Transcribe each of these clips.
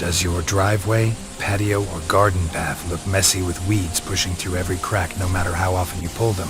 Does your driveway, patio, or garden path look messy with weeds pushing through every crack no matter how often you pull them?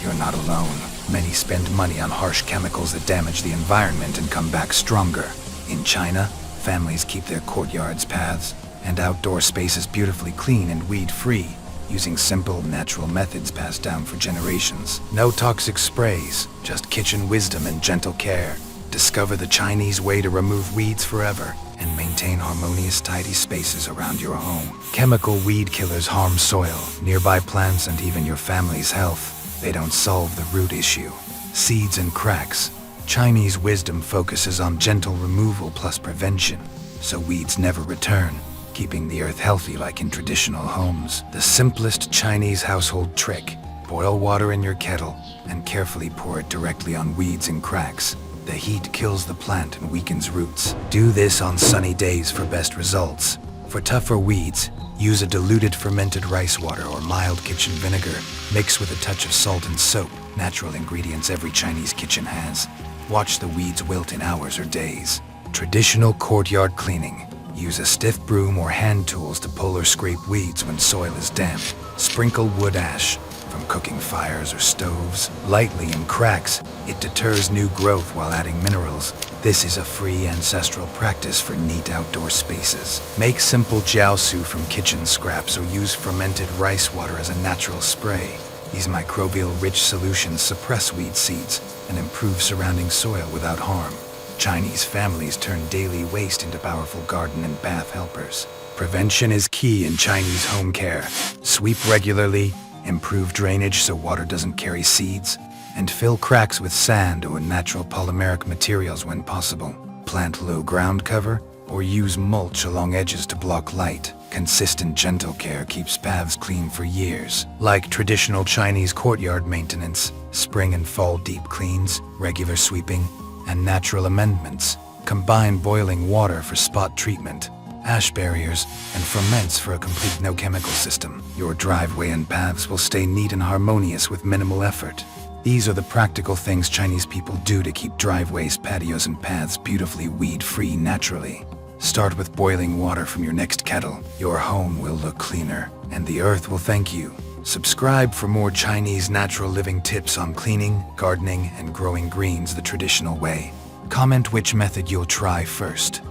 You're not alone. Many spend money on harsh chemicals that damage the environment and come back stronger. In China, families keep their courtyards, paths, and outdoor spaces beautifully clean and weed-free, using simple, natural methods passed down for generations. No toxic sprays, just kitchen wisdom and gentle care. Discover the Chinese way to remove weeds forever and maintain harmonious, tidy spaces around your home. Chemical weed killers harm soil, nearby plants, and even your family's health. They don't solve the root issue. Seeds and cracks. Chinese wisdom focuses on gentle removal plus prevention, so weeds never return, keeping the earth healthy like in traditional homes. The simplest Chinese household trick: boil water in your kettle and carefully pour it directly on weeds and cracks. The heat kills the plant and weakens roots. Do this on sunny days for best results. For tougher weeds, use a diluted fermented rice water or mild kitchen vinegar. Mix with a touch of salt and soap, natural ingredients every Chinese kitchen has. Watch the weeds wilt in hours or days. Traditional courtyard cleaning. Use a stiff broom or hand tools to pull or scrape weeds when soil is damp. Sprinkle wood ash from cooking fires or stoves lightly in cracks. It deters new growth while adding minerals. This is a free ancestral practice for neat outdoor spaces. Make simple jiaosu from kitchen scraps or use fermented rice water as a natural spray. These microbial-rich solutions suppress weed seeds and improve surrounding soil without harm. Chinese families turn daily waste into powerful garden and bath helpers. Prevention is key in Chinese home care. Sweep regularly, improve drainage so water doesn't carry seeds, and fill cracks with sand or natural polymeric materials when possible. Plant low ground cover or use mulch along edges to block light. Consistent, gentle care keeps paths clean for years. Like traditional Chinese courtyard maintenance, spring and fall deep cleans, regular sweeping, and natural amendments. Combine boiling water for spot treatment, ash barriers, and ferments for a complete no-chemical system. Your driveway and paths will stay neat and harmonious with minimal effort. These are the practical things Chinese people do to keep driveways, patios, and paths beautifully weed-free naturally. Start with boiling water from your next kettle. Your home will look cleaner, and the earth will thank you. Subscribe for more Chinese natural living tips on cleaning, gardening, and growing greens the traditional way. Comment which method you'll try first.